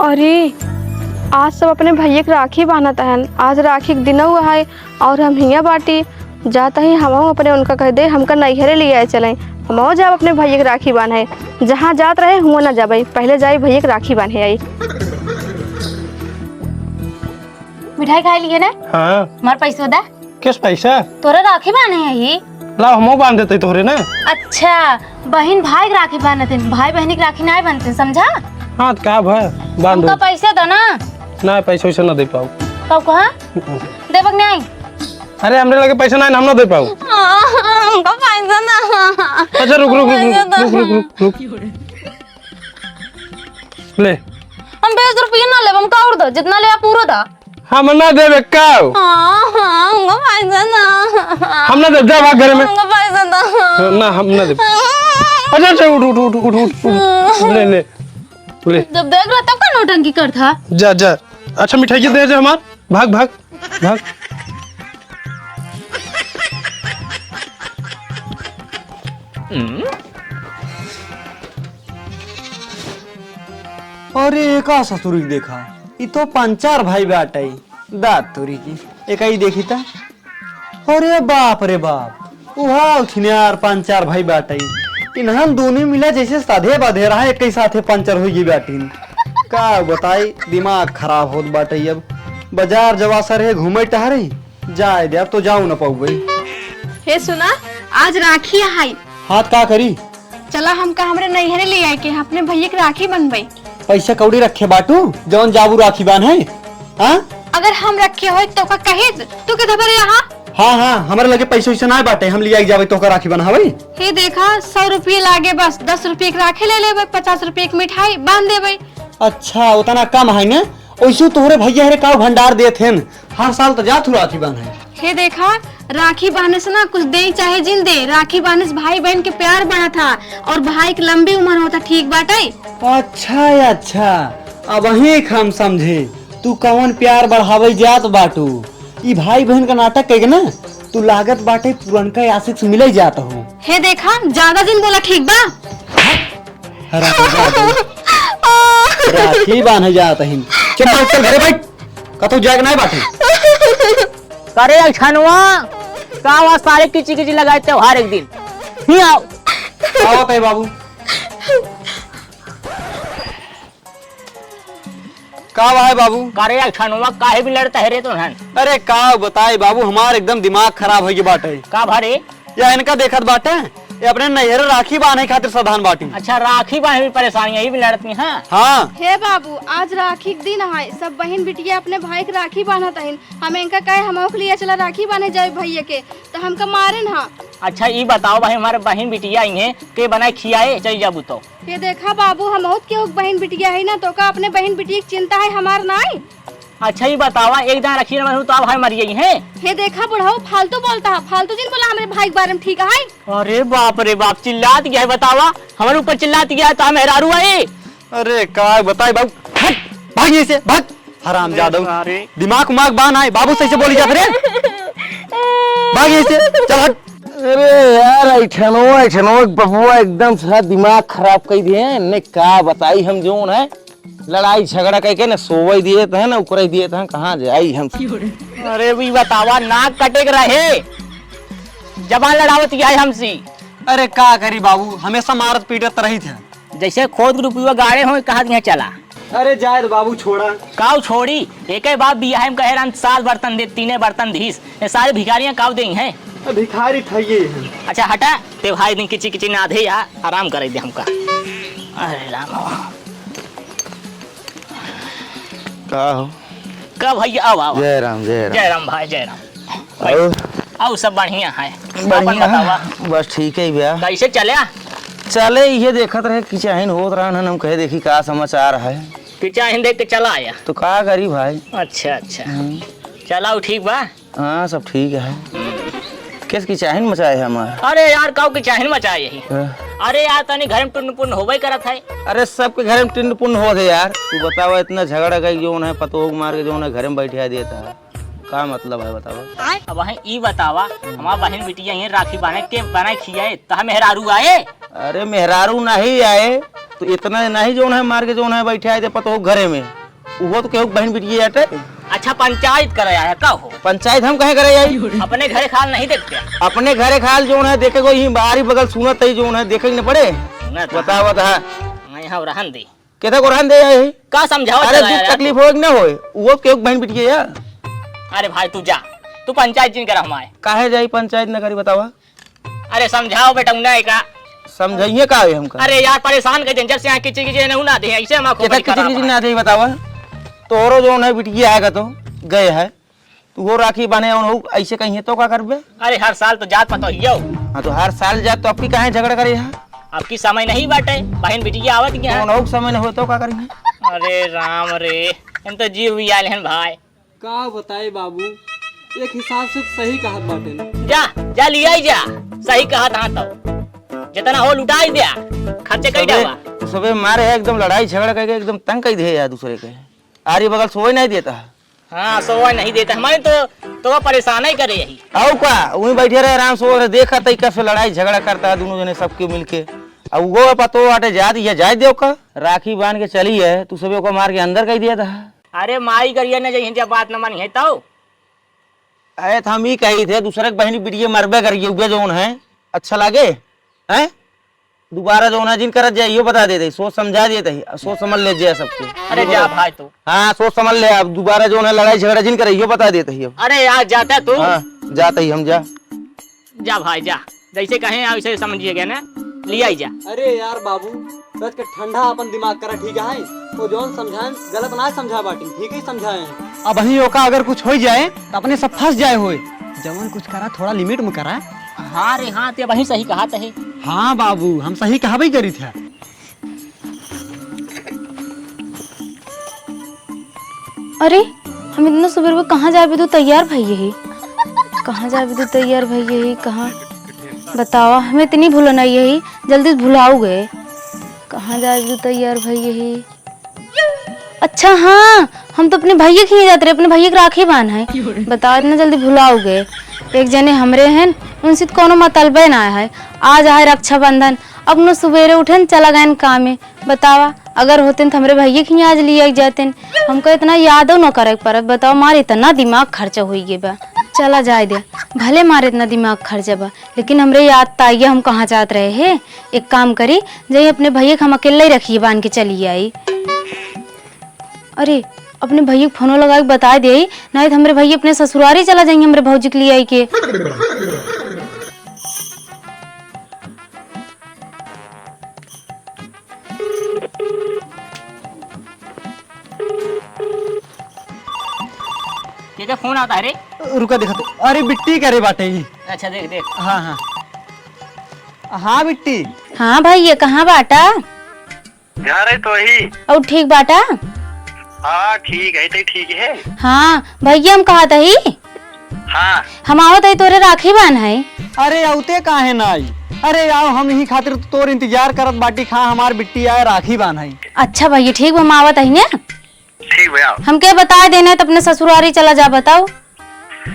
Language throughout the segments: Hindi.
अरे आज सब अपने भैया के राखी बांधत हन। आज राखी के दिन हुआ है और हम हिया बाटी जाता ही हम अपने उनका कह दे हमका नैहरे ले आए चलें। हम जाब अपने भैया के राखी बांधे, जहाँ जात रहे हुआ ना जाबे, पहले जाए भैया के राखी बांधे आई। मिठाई खाई लिए ना? हाँ। हमारे पैसा दा। किस पैसा? तोरा राखी बांधे है ही। ला हम बांध देते तोरे ना। अच्छा बहन भाई के राखी बांधते, भाई बहन की राखी नहीं बांधते, समझा? हाँ तो क्या भाई बांध दो। पैसा दो ना। ना पैसा वैसा ना दे पाऊ। कब कहा देवक नहीं? अरे हमरे लगे पैसा ना हम ना दे पाऊ। हमको पैसा ना। अच्छा रुक रुक रुक रुक रुक रुक ले। हम 20 रुपये ना ले, हम का और दो, जितना ले पूरा दा। हम ना देबे का। हमको पैसा ना। हम ना दे, जा भाग घर में। हमको पैसा दो ना, हम ना दे। अच्छा अच्छा उठ उठ उठ उठ उठ ले ले ले। जब देख रहा तब का नौटंकी कर था। जा जा। अच्छा मिठाई दे जा हमार। भाग भाग भाग। अरे का ससुरी देखा, ये तो 5-4 भाई बाटाई दात तोरी की एक ही देखी था। अरे बाप रे बाप, वहाँ उठनियार 5-4 भाई बाटाई इन्हन दोनों मिला जैसे साधे बाधे रहा एक ही साथे पंचर हुई बाटीन। का बताई दिमाग खराब होत बाटे। अब बाजार जवा सर है घूमे टहरे जाए दे, अब तो जाऊ न पाऊ। हे सुना, आज राखी है। हाथ का करी? चला हमका हमरे नैहरे ले आए के अपने भैया के राखी बनबई। पैसा कौड़ी रखे बाटू जौन जाबू राखी बान है। हाँ अगर हम रखे हो तो का कहे तू के धबर यहाँ। हाँ हाँ हमारे लगे पैसा वैसा ना बाटे, हम लिया जावे तो का राखी बनावे। हे देखा 100 रुपये लागे, बस 10 रुपये के राखी ले लेबे, 50 रुपये की मिठाई बांध देबे। अच्छा उतना कम है ना? वैसे तोहरे भैया हरे का भंडार देत हैं, हर साल तो जात राखी बांध है। हे देखा राखी बांधने से ना कुछ दे चाहे जिन दे, राखी बांधने से भाई बहन के प्यार बढ़ा था और भाई की लंबी उम्र होता। ठीक बाटे? अच्छा अच्छा अब वही हम समझे तू कौन प्यार बढ़ावे जात बाटू। ई भाई बहन का नाटक कहे ना तू लागत बाटे पुरनका आशिक से मिले जात हो। हे देखा ज्यादा दिन बोला। ठीक बा? राखी बांधे जात है। चल बैठ, चल घरे बैठ, कतौ जाग नहीं बाटे। करे छनवा का वहाँ सारे किची किची लगाते हो हर एक दिन ही आओ। आवत है बाबू। का है बाबू? करे छनवा काहे भी लड़ता है रे तो हन। अरे का बताए बाबू, हमार एकदम दिमाग खराब हो गई बाटे। का भरे या इनका देखत बाटे ये अपने नैहर राखी बांधे खातिर सावधान बाटी। अच्छा राखी बांधे भी परेशानी यही भी लड़ती हैं। हाँ हे बाबू आज राखी के दिन है, सब बहन बिटिया अपने भाई के राखी बांधत हन। हम इनका कहे हम के लिए चला राखी बांधे जाए भैया के, तो हमका मारे ना। अच्छा ये बताओ भाई हमारे बहन बिटिया आई के बनाए खियाए चल जाबू तो। ये देखा बाबू हम के बहन बिटिया है ना, तो का अपने बहन बिटिया की चिंता है हमार नहीं। अच्छा ये बतावा एक दिन रखी न तो आप भाई मर गई है। हे देखा बुढ़ाओ फालतू बोलता है, फालतू जिन बोला हमारे भाई के बारे में। ठीक है? अरे बाप रे बाप चिल्लात गया है, बतावा हमारे ऊपर चिल्लात गया तो हम हैरारू आए। अरे का बताए बाबू, भाग यहीं से भाग। हराम जादव दिमाग उमाग बान है बाबू, सही से बोली जात रे। भाग यहीं से चल हट। अरे यार ऐठनवा बबुआ एकदम सारा दिमाग खराब कर दिए ने। का बताई हम जोन है लड़ाई झगड़ा करके ना सोवे दिए थे ना उकरे दिए थे, कहाँ जाई हम। अरे भी बतावा नाक कटे के रहे जबान लड़ावत गया है हमसे। अरे का करी बाबू, हमेशा मारत पीटत रही थे। जैसे खोद रुपया गाड़े हो कहा दिया चला। अरे जाए बाबू छोड़ा। काव छोड़ी एक ही बात बिया है कहे राम 7 बर्तन दे 3 बर्तन धीस ये सारे भिखारियां काव दें हैं। भिखारी थे। अच्छा हटा ते भाई दिन किची किची ना आधे या आराम करे दे हमका। अरे राम का हो का भैया आओ आओ। जय राम जय राम भाई जय राम। आओ सब बढ़िया है। बढ़िया बस ठीक है भैया। कैसे चले चले ये देखत रहे कि चाहे होत रहा हम कहे देखी का समाचार है पिचा हिंदे के चला आया तो का करी भाई। अच्छा अच्छा चलाओ ठीक बा। हाँ सब ठीक है। किस की चाहन मचाए हमार? अरे यार काऊ की चाहन मचाए यही। अरे यार तनी घर में टुन्न पुन्न होबे करत है। अरे सबके घर में टिन्न पुन्न हो थे यार। तू बतावा इतना झगड़ा गई जो है पतोग मार के जो है घर में बैठा देता है, का मतलब है बतावा। अब वहीं ई बतावा हमार बहन बिटिया ये राखी बांधे के बनाए खियाए तो हम मेहरारू आए। अरे मेहरारू नहीं आए, तो इतना नहीं जो है मार के जो है बैठे आए थे पता हो घरे में वो तो केहू बहन बिटिया आटे। अच्छा पंचायत कराया है का हो? पंचायत हम कहे करे आई अपने घरे खाल नहीं देखते? अपने घरे खाल जो है देखे को यही बाहरी बगल सुनत है जो है देखे न पड़े। बताओ बता यहाँ रहन दे केथा को रहन दे आई का समझाओ। अरे दुख तकलीफ हो ना हो वो केहू बहन बिटिया यार। अरे भाई तू जा, तू पंचायत जिन कर हमारे काहे जाई पंचायत न करी बतावा। अरे समझाओ बेटा उन्हें का समझाइए का है हमका। अरे यार परेशान कर जब से यहाँ किची किची नहीं ना दे ऐसे हम केथा किसी ना दे बतावा। तोरो जो है बिटिया आएगा तो गए है तू वो राखी बने ऐसे कहीं तो का करबे। अरे हर साल तो जात पता ही हो। हाँ तो हर साल जात तो आपकी काहे झगड़ा करे है। आपकी समय नहीं बाटे बहन बिटिया आवत क्या तो समय न हो तो का करेंगे। अरे राम रे इन तो जीव भी आए हैं भाई। का बताए बाबू एक हिसाब से सही कहत बाटे न। जा जा लिया ही जा सही कहा था तो जितना हो लुटा ही दिया खर्चे कई डावा। सबे मारे है एकदम लड़ाई झगड़ा करके एकदम तंग कर दे यार दूसरे के आरी बगल सोए नहीं देता। हाँ सोवा नहीं देता हमारे तो परेशान ही करे यही। आओ का वहीं बैठे रहे आराम से देखा तई कैसे लड़ाई झगड़ा करता है दोनों जने सबके मिलके। अब वो पतो आटे जा दिया जाए देव का राखी बांध के चली है तू सबे को मार के अंदर कर दिया था। अरे माई करिए न जब बात न मानी है तो अरे हम ही कही थे दूसरे के बहनी बिटिया मरबे करिए उगे जोन है अच्छा लगे हैं दोबारा जो जिन कर जाए यो बता देते सोच समझा देते सोच समझ ले जाए सबके। अरे जा भाई तू। हाँ सोच समझ ले अब दोबारा जो है लड़ाई झगड़ा जिन करे यो बता देते ही। अरे यार जाता तू। हाँ जाते ही हम जा भाई जा जैसे कहें वैसे समझिएगा ना लिया ही जा। अरे यार बाबू रच के ठंडा अपन दिमाग करा ठीक है वो जोन समझाएं गलत ना समझा बाटी ठीक ही समझाएं। अब वही ओका अगर कुछ हो जाए तो अपने सब फंस जाए होए जवन कुछ करा थोड़ा लिमिट में करा। हाँ रे हाँ ते वही सही कहा है। हाँ बाबू हम सही कहा भी करी थे। अरे हम इतना सुबह को कहाँ जाए भी तो तैयार भाई यही कहाँ जाए भी तो तैयार भाई यही कहाँ बतावा हमें इतनी भूलना यही जल्दी भुलाओ गए कहाँ जाए भी तो तैयार भाई यही। अच्छा हाँ हम तो अपने भैया के ही जाते रहे अपने भैया के राखी बांध है बताओ इतना जल्दी भुलाओ गए। एक जने हमरे हैं उनसे कोनो मतलबे ना है आज आए रक्षाबंधन अब न सवेरे उठे चला गए काम में बतावा अगर होते तो हमारे भैया के आज लिए जाते हमको इतना याद न करे पर बताओ मारे इतना दिमाग खर्चा हो गया बा चला जाए दे भले मारे इतना दिमाग खर्चा बा लेकिन हमरे याद ताइए हम कहाँ जात रहे हैं। एक काम करी जय अपने भैया हम अकेले ही रखिए बांध के चली आई। अरे अपने भैया को फोनो लगा के बता दे नहीं तो हमारे भैया अपने ससुराल ही चला जाएंगे हमारे भौजी के लिए आई के। ये फोन आता है रे रुका देखा तो अरे बिट्टी करे बाटे ही। अच्छा देख देख। हाँ हाँ हाँ बिट्टी। हाँ भैया कहाँ बाटा घर है तो ही। और ठीक बाटा। हाँ ठीक है तो ठीक है। हाँ भैया हम कहा था ही हाँ हम आवत है तोरे राखी बांध है। अरे औते काहे ना आई अरे आओ हम यही खातिर तो तोर इंतजार करत बाटी खा हमार बिट्टी आए राखी बांधाई। अच्छा भैया ठीक हम आवत है ना ठीक भैया। हम क्या बता देना तो अपने ससुराल ही चला जा बताओ।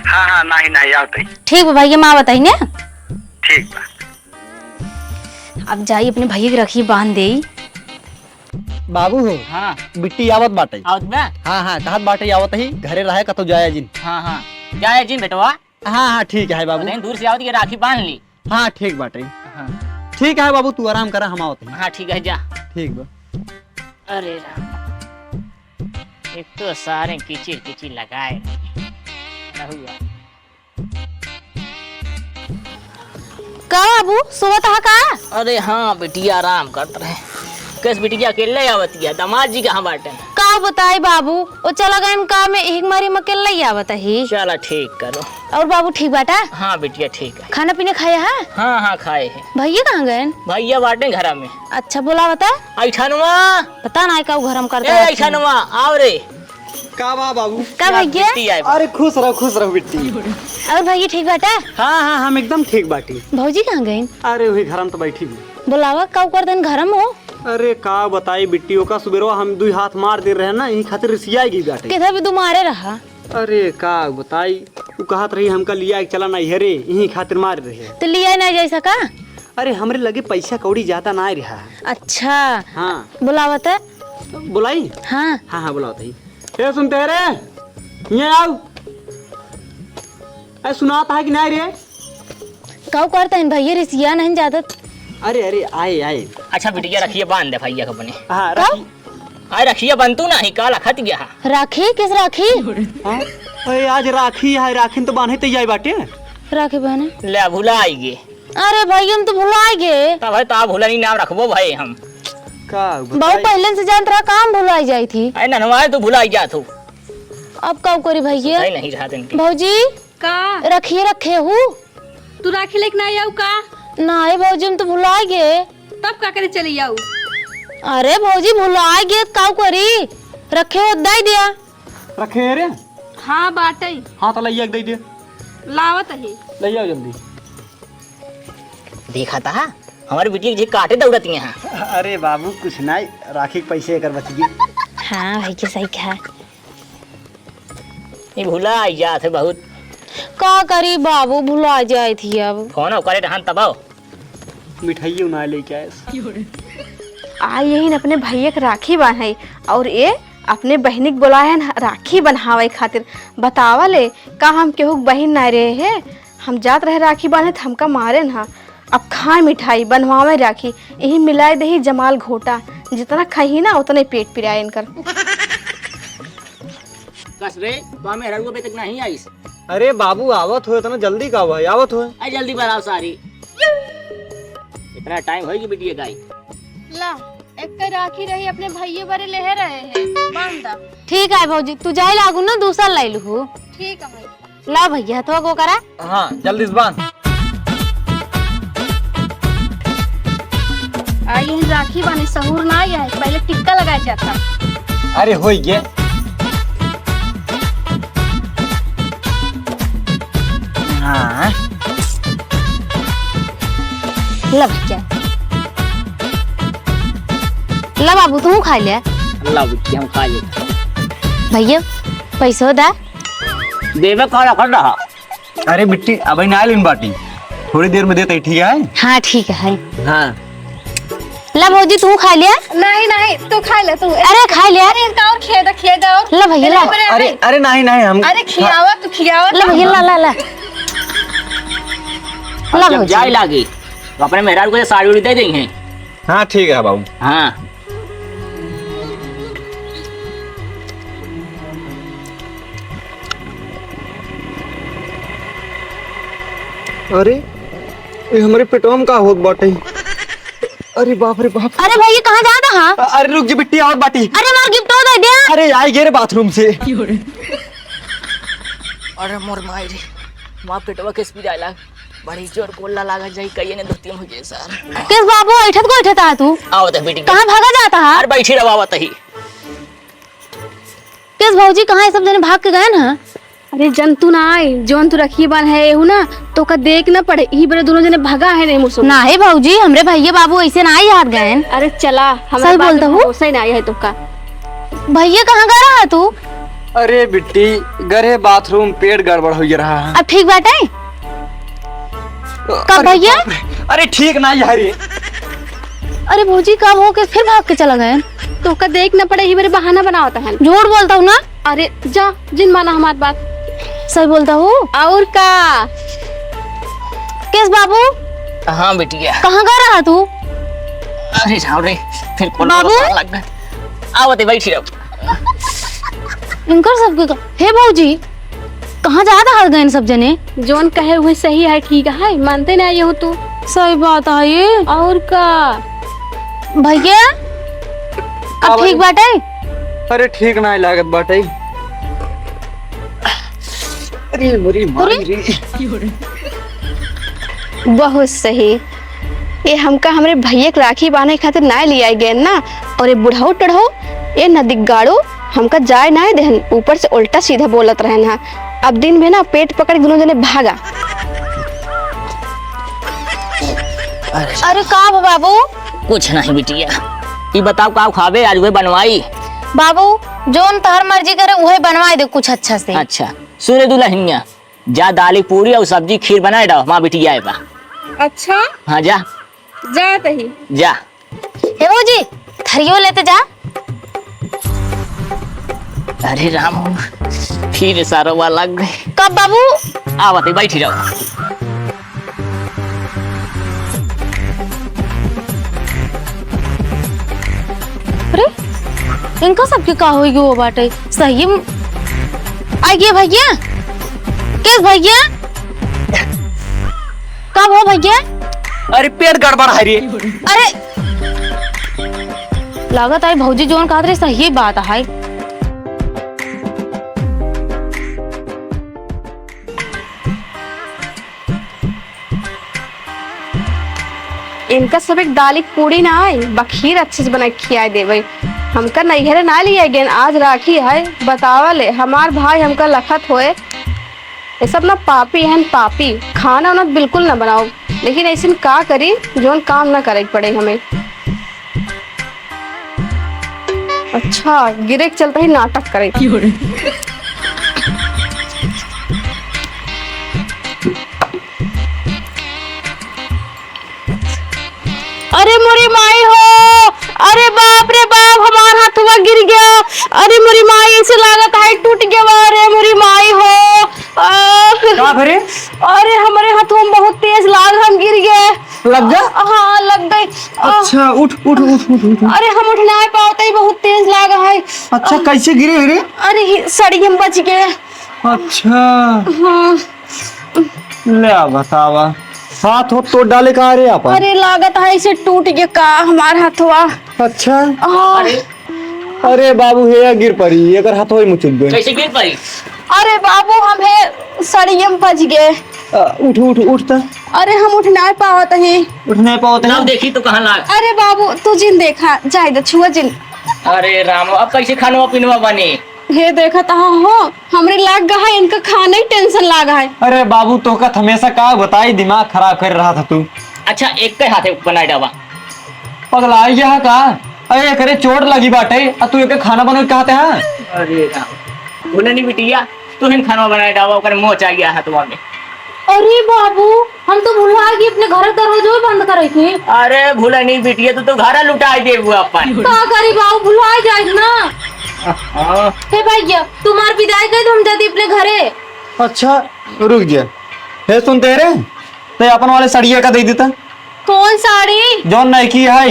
हाँ हाँ नहीं नहीं आओ तो ठीक है भैया हम आवत है ना ठीक बा। अब जाइए अपने भैया की राखी बांध दे। बाबू हो हाँ बिट्टी आवत बाटे। आवत में हाँ हाँ कहत बाटे आवत ही घरे रहे कतो जाया जिन। हाँ हाँ जाए जिन बेटवा हाँ हाँ ठीक है बाबू। लेकिन दूर से आवत की राखी बांध ली। हाँ ठीक बाटे हाँ ठीक है बाबू तू आराम करा हम आवत ही। हाँ ठीक है जा। ठीक बा। अरे राम एक तो सारे किचिर किचिर लगाए रहुआ। का बाबू सोवत हा का। अरे हाँ बिटिया आराम करते रहे कैस बिटिया अकेले आवतिया दामाद जी कहाँ बाटे का बताए बाबू वो चला गए का में एक मारी में अकेला ही आवत है। चला ठीक करो। और बाबू ठीक बाटा हाँ बिटिया ठीक है। खाना पीना खाया है। हाँ हाँ खाए है। भैया कहाँ गए। भैया बाटे घर में। अच्छा बोला बता ऐठनवा पता ना का घर हम करता ए ऐठनवा आओ रे का बा बाबू का भैया। बिट्टी आए बा। अरे खुश रहो बिट्टी। और भैया ठीक बाटा। हाँ हाँ हम एकदम ठीक बाटी। भौजी कहाँ गए। अरे वही घर में तो बैठी भी। बुलावा का कर दिन घर में हो। अरे का बताई बिट्टियों का सुबेरवा हम दू हाथ मार दे रहे ना यही खातिर रिसियाएगी बाटे। किधर भी तुम्हारे रहा। अरे का बताई तू कहत रही हमका लिया चला नहीं हेरे यही खातिर मार रहे। तो लिया ना जैसा का। अरे हमरे लगे पैसा कौड़ी ज्यादा ना रहा है। अच्छा हाँ बुलावत है। बुलाई। हाँ हाँ हाँ बुलाओ ही। ए सुनते रे, ये आओ। ए सुनाता है कि नहीं रे? कौ करता है भैया रिसिया नहीं जाता। अरे अरे आए आए। अच्छा बिटिया रखिए बांध दे भैया को बने। हाँ रखी। अरे रखिए बनतू ना ही काला खत गया। राखी किस राखी? हाँ अरे आज राखी है, राखी तो बांधे तैयार बाटे। राखी बहने ले भुला आएगे। अरे भाई हम तो भुला गए। तब है तो भुला नहीं नाम रखबो भाई हम। का बहु पहले से जानत रहा काम भुलाई जाई थी। अरे ननवाए तो भुला ही जात हो। अब कब करी भैया? सही नहीं रहा दिन भौजी का रखिए रखे हूँ। तू राखी लेके ना आऊ का? नहीं भौजी हम तो भुला गए। तब का करे चली आऊ? अरे भौजी भुला गए का करी? रखे हो दे दिया। रखे रे? हाँ बाटे हाँ तो लइया दे दे। लावत ही। ले आओ जल्दी। देखा था हमारी बिटिया जी काटे दौड़ती हैं। अरे बाबू कुछ नहीं, राखी के पैसे कर बच गई। हाँ भाई के सही कहा। ये भुला आई जात है बहुत। का करी बाबू भुला जाई थी अब। फोन करे रहन तब आओ। मिठाई ना लेके आए। आ यही अपने भैया के राखी बांधे और ये अपने बहनी के बुलाए न राखी बनवावे खातिर। बतावा ले का हम केहू बहन ना रहे है, हम जात रहे राखी बांधे तो हमका मारे ना। अब खाए मिठाई बनवावे राखी, यही मिलाए दही जमाल घोटा, जितना खाही ना उतने पेट पिराए इनकर। कस रे तो हमें हरगो पे तक नहीं आई। अरे बाबू आवत हो इतना जल्दी का हुआ है? आवत हो। आई जल्दी बनाओ सारी। इतना टाइम होगी बिटिया गाई। ला एक राखी रही अपने भैया बारे ले रहे हैं बांधा। ठीक है भौजी तू जाए लागू ना दूसरा ले लू। ठीक है भाई। ला भैया तो को करा। हाँ जल्दी से बांध। आई राखी बांधे सहूर ना आया है, पहले टिक्का लगाया जाता। अरे हो गया। हाँ ला भैया ला बाबू तू खा लिया। अल्लाह बिटिया हम खा ले। भैया पैसा दा। देवे काला कर रहा। अरे बिट्टी अभी ना लेन बाटी, थोड़ी देर में देते ठीक है। हाँ ठीक है। हाँ ला भौजी तू खा लिया। नहीं नहीं तू खा ले तू। अरे खा लिया। अरे और खिया और। ला भैया ला। अरे अरे नहीं नहीं हम। अरे खियावा तू खियावा। ला भैया ला ला ला ला जब भौजी। जाए लागी तो अपने मेहराज को साड़ी उड़ी दे देंगे। हाँ ठीक है बाबू। हाँ अरे ये हमारे पेटवा में का होत बाटे। अरे बाप रे बाप। अरे भैया कहाँ जा रहा? अरे रुक जी बिट्टी और बाटी। अरे मार गिफ्ट हो दे दिया। अरे आई गे रे बाथरूम से। अरे मोर माई रे मां पेटवा किस भी डाला बड़ी जोर गोला लागा जाई कहिए ने दोस्ती मुझे सर। किस बाबू ऐठत को ऐठत आ तू? आओ तो बेटी कहाँ भागा जाता है? अरे बैठी रवावत ही। किस भौजी कहाँ ये सब जने भाग के गए ना? अरे जंतु ना आए जोन तू रखी बान है एहू ना तो का देख ना पड़े ही बड़े दोनों जने भागा है नहीं मुसो ना है भौजी हमरे भैया बाबू ऐसे ना याद गए। अरे चला हम सही बोलता हूँ। सही ना आया है तुमका। भैया कहाँ गया रहा तू? अरे बिट्टी गरे बाथरूम पेट गड़बड़ हो रहा है। अब ठीक बाटे कब भैया? अरे ठीक ना यार। अरे भौजी कब हो के फिर भाग के चला गए? तो का देख ना पड़े ही बड़े बहाना बनावता है। झूठ बोलता हूँ ना। अरे जा जिन माना हमारी बात। सही बोलता हूँ। और का किस बाबू हाँ बिटिया। कहाँ गया रहा तू? अरे जाओ रे फिर बाबू? लग गए। आओ तो बैठी रहो। इनकर सबके हे भौजी कहाँ जा रहा गए सब जने? जोन कहे हुए सही है ठीक है मानते ना ये हो तू। सही बात है ये। और का भैया अब ठीक बाटे? अरे ठीक ना लागत बाटे। अरे मोरी मारी रे। बहुत सही। ये हमका हमरे भैया के राखी बांधे खातिर ना लिया गए ना, और ये बुढ़ाऊ टढ़ाऊ ये नदी गाड़ू हमका जाए ना देहन, ऊपर से उल्टा सीधा बोलत रहन हा। अब दिन में ना पेट पकड़ दोनों जने भागा। अरे का बाबू? कुछ नहीं बिटिया ये बताओ का खावे आज वे बनवाई। बाबू जोन तहर मर्जी करे उहे बनवाई दे कुछ अच्छा से। अच्छा सुने दुल्हनिया जा दाली पूरी और सब्जी खीर बनाए डाओ माँ बिटिया बा। अच्छा हाँ जा जात ही जा। हे बाबूजी थरियो लेते जा। अरे राम फिर सारा लग गए। कब बाबू? आवत है, बैठी रहो। अरे इनका सबके का होगी वो बाटे सही आ गया भैया। किस भैया? कब हो भैया? अरे पेट गड़बड़ है रे। अरे लागत है भौजी जोन कहा रहे सही बात है। इनका सब एक दाली पूड़ी ना आई बखीर अच्छे से बना के खिया देवे। हमका नैहरे ना लिया गेन आज राखी है बतावले हमार भाई हमका लखत होए। ये सब ना पापी हैं पापी। खाना उना बिल्कुल ना बनाओ लेकिन ऐसे का करी जोन काम ना करे पड़े हमें। अच्छा गिरे के चलते ही नाटक करे। अरे मोरी माई हो। अरे बाप रे बाप हमार हाथवा गिर गया। अरे मोरी माई ऐसे लागत है टूट गया। अरे मोरी माई हो। का भरे? अरे हमारे हाथों में बहुत तेज लाग हम गिर गए। लग गया? हाँ लग गई। अच्छा उठ उठ उठ उठ उठ। अरे हम उठ नहीं पाते ही बहुत तेज लागा है। अच्छा कैसे गिरे रे? अरे सड़ी हम बच गए। अच्छा हाँ ले बतावा हाथ हो तो डाले कहाँ रे आप? अरे लागत है इसे टूट गया का हमार हाथवा। अच्छा हाँ। अरे बाबू हे गिर पड़ी अगर हाथ हो मुचुल गए। कैसे गिर पड़ी? अरे बाबू हमें सड़िये में बच गए। उठ उठ उठ। अरे हम उठ नहीं पावत ही। उठ नहीं पाओ नाम देखी तो कहाँ लाग? अरे बाबू तू जिन देखा जाए छुआ जिन। अरे राम अब कैसे खानवा पीनवा बने? हे देखा ता हो हमरे लाग गया है इनका खाने ही टेंशन लागा है। अरे बाबू तो का हमेशा का बताई दिमाग खराब कर रहा था तू। अच्छा एक के हाथे बनाए डावा। पगला गया का? अरे करे चोट लगी बाटे तू एक खाना बना कहते हैं? अरे राम बोले नहीं बिटिया तू हिन खानवा बनाए डावा ओकर मोच आ गया हाथवा में। अरे बाबू हम तो भूला गए अपने घर दरवाजे बंद करे थे। अरे भूला नहीं बिटिया तू तो घर लुटा दे अपन। का करी बाबू भुला जाए ना। हाँ। हे भैया तुम्हार विदाई कर हम जाते अपने घरे। अच्छा रुक जा। हे सुनते रे ते अपन वाले सड़िया का दे देता। कौन साड़ी? जौन नहीं की है।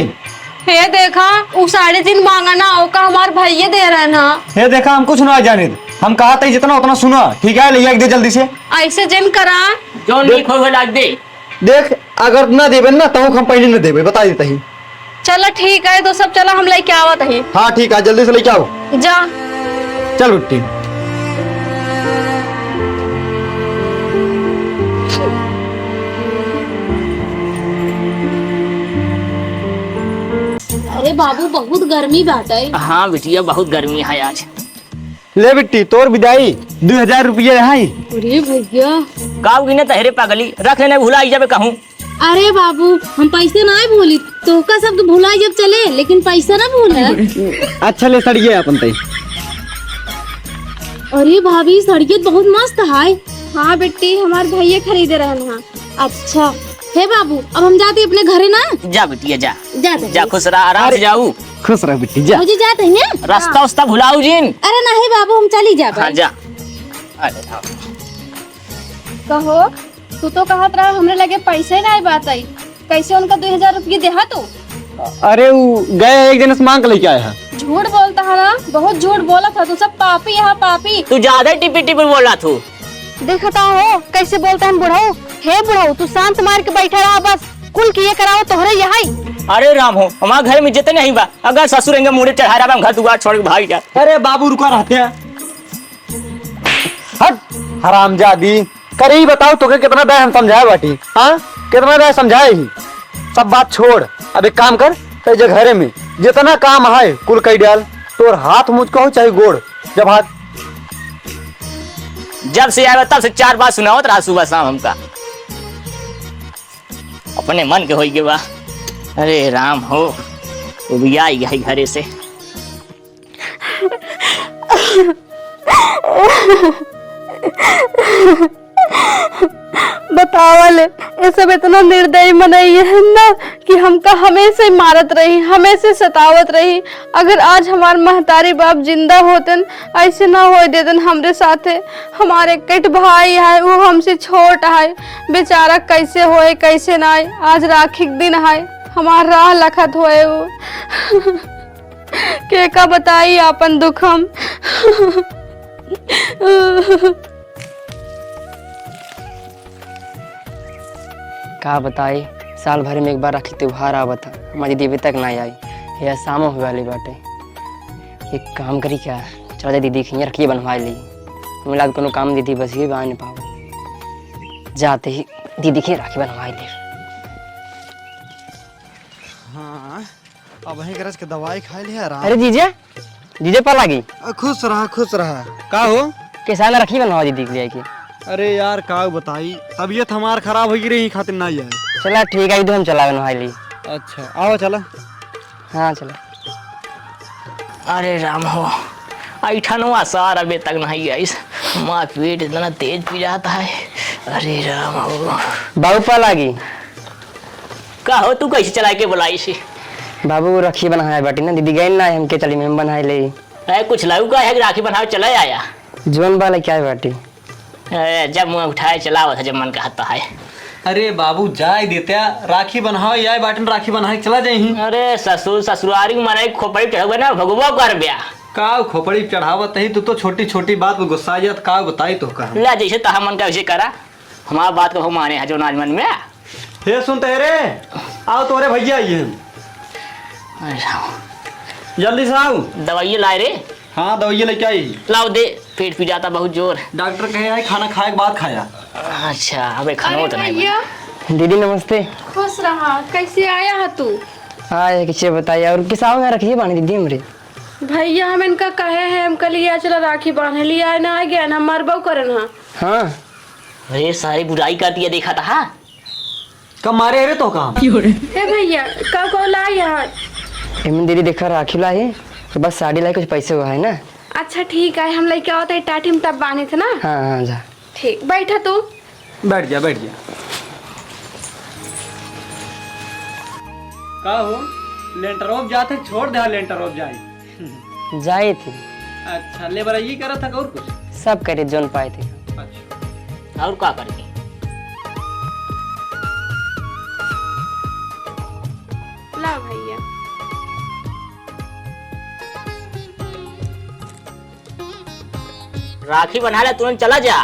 हे देखा वो साढ़े तीन मांगा ना ओका हमार भैया दे रहे ना। हे देखा हम कुछ ना जाने हम कहा था जितना उतना सुना ठीक है ले दे जल्दी से। ऐसे जिन करा जो नहीं खोए लाग दे। देख अगर ना देवे ना तो हम पहले न देवे बता देता ही। चलो ठीक है तो सब चलो हम लेके आवत है। हाँ ठीक है जल्दी से लेके आओ। जा चल उठी। अरे बाबू बहुत गर्मी बात है। हाँ बिटिया बहुत गर्मी है आज। ले बिट्टी तोर विदाई 2000 रुपया है। अरे भैया काऊ गिने तहरे पागली रख लेने भूला जाबे कहूँ। अरे बाबू हम पैसे ना भूली तो का सब भुला जब चले लेकिन पैसा ना भूले। अच्छा ले सड़िए अपन तई। अरे भाभी सड़ियत बहुत मस्त है। हाँ बेटी हमार भैया खरीदे रहे हैं। अच्छा हे बाबू अब हम जाते अपने घरे ना। जा बिटिया जा जाते जा खुश रह आराम से जाऊ। खुश रह बिट्टी जा। मुझे जाते हैं। रास्ता उस्ता भुलाऊ जिन। अरे नहीं बाबू हम चली जा। हाँ जा। अरे हाँ। कहो तू तो कहत रहा हमरे लगे पैसे नहीं बात आई कैसे उनका 2000 रुपये देहा तू? अरे वो गए एक दिन से मांग के लेके आया है। झूठ बोलता है ना बहुत झूठ बोला था तू सब पापी यहाँ पापी। तू ज्यादा टिपी टिपी बोल रहा तू। देखता हो कैसे बोलता है बुढ़ाऊ। हे बुढ़ाऊ तू शांत मार के बैठा रहा बस कुल किए कराओ तोहरे यहाँ। अरे राम हो हमारे घर में जितने नहीं बा अगर ससुर एंगे मुड़े चढ़ा रहा घर दुआर छोड़ के भाग जा। अरे बाबू रुका रहते हैं। हट हरामजादी करे ही बताओ तो कितना दे हम समझाए बाटी। हाँ कितना दे समझाए ही सब बात छोड़ अब एक काम कर तेरे घरे में जितना काम है कुल कई डाल तोर हाथ मुझको हो चाहे गोड़ जब हाथ जब से आया तब से 4 बार सुनाओ रहा सुबह शाम हमका अपने मन के होई के बा। अरे राम हो वो भी आई गई घरे से। बतावल ये सब इतना निर्दयी मनई है ना कि हमका हमेशा ही मारत रही, हमेशा सतावत रही। अगर आज हमार महतारी बाप जिंदा होतन ऐसे ना हो देतन हमरे साथे। हमारे कट भाई है वो हमसे छोट है, बेचारा कैसे होए कैसे ना आए। आज राखी के दिन है, हमार राह लखत होए वो के का बताई अपन दुख हम। का बताई, साल भर में एक बार राखी त्योहार आवता, हमारी दीदी तक ना आई। यह शाम हुए वाली बाटे। एक काम करी क्या, चला जा दीदी के रखिए बनवा ली। मिला कोनो काम दीदी बस ये बना नहीं पाओ, जाते ही दीदी की राखी बनवा ली। हाँ अब वहीं गरज के दवाई खा लिया आराम। अरे जीजा, जीजा पर लागी खुश रहा का हो किसान रखी बनवा दीदी के लिए की। अरे यार का बताई, तबीयत हमार खराब हो रही खातिर ना आए। चला ठीक है, हम चला बनवा ली। अच्छा आओ चला। हाँ चला। अरे राम हो, ऐठनवा सार अबे तक नहीं आई। माँ पेट इतना तेज पी जाता है। अरे राम हो, बाबू पर लागी। का हो तू कैसे चला के बुलाई से? बाबू रखी बनाया बाटी ना, दीदी गई ना हमके चली में बनाए ले। कुछ लाऊ का है राखी बनाओ चला आया। जोन वाला क्या है बाटी? जब मुँह उठाए चला हुआ था जब मन कहता है। अरे बाबू जाए देते राखी बनाओ या बाटन राखी बना चला जाही। अरे ससुर ससुरारी मारे खोपड़ी चढ़ ना भगवा कर ब्या का खोपड़ी चढ़ावत ही तू तो छोटी छोटी बात पे गुस्सा जात का बताई तो का ला जैसे तहा मन का वैसे करा। हमारा बात को माने है जो नाज मन में। हे सुनते रे, आओ तोरे भैया आइए, जल्दी से आओ। दवाई लाए रे। हाँ दवाई लेके आई। लाओ दे, पेट पी जाता बहुत जोर। डॉक्टर कहे है खाना खाए के बाद खाया। अच्छा अबे खाना तो नहीं भैया दीदी नमस्ते। खुश रहा, कैसे आया है तू? हाँ किसी बताइए, और किसाओ में रखिए पानी दीदी हमरे। भैया हम इनका कहे हैं, हम कल लिया चला राखी बांधे लिया ना आ गया ना मरबो करन हा। हाँ अरे सारी बुराई करती है देखा था। कब मारे रे तो कहाँ? ए भैया का को लाया है? एमन दीदी देखा राखी लाई तो बस साड़ी लाई कुछ पैसे हुआ है ना। अच्छा ठीक है, हम लेके आओ थे टाटी में तब बांधे थे ना। हाँ हाँ जा। ठीक बैठा तू। बैठ जा बैठ जा। का हो लेंटर ऑफ जाते छोड़ दे, लेंटर ऑफ जाए जाए थे। अच्छा ले बरा ये करा था और कुछ सब करे जोन पाए थे। अच्छा और क्या करके ला भैया। राखी बना ले तुरंत चला जा,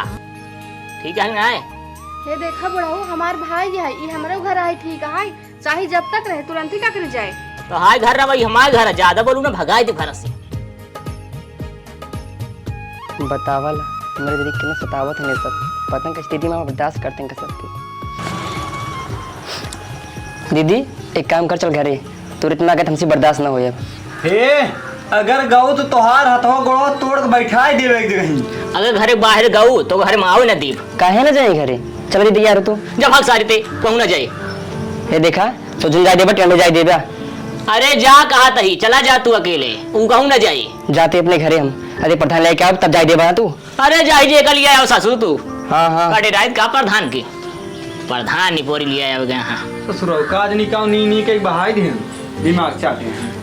ठीक है ना? ये देखा बुढ़ाऊ हमार भाई है, ये हमारे घर आए ठीक है, चाहे जब तक रहे तुरंत ही टकर जाए। तो हाय घर ना भाई हमारे घर है, ज्यादा बोलू ना भगाए दे घर से। बतावल हमारे दीदी कितना सतावत है सब, पता नहीं स्थिति में हम बर्दाश्त करते हैं सबके। दीदी एक काम कर, चल घरे, तू इतना कहते हमसे बर्दाश्त ना हो। अब हे अगर गऊ तो तोहार हथवा गोड़वा तोड़ के बैठा देवे एक जगह। अगर घरे बाहर गऊ तो घर में आओ ना दीप। काहे ना जाए घरे? चल दीदी यार तू जब भाग सारी थे कहूँ ना जाए। ये देखा तो जुन जाए देबा टेंडो जाए देबा। अरे जा कहा तही, चला जा तू अकेले, वो कहूँ ना जाए। जाते अपने घरे हम, अरे प्रधान लेके आओ तब जाए देबा तू। अरे जाई जे कल लिया ससुर तू। हाँ हाँ कटे रात का प्रधान की प्रधान नहीं पोरी लिया हाँ। ससुर काज निकाल नी नी के बहाई दे दिमाग चाटे।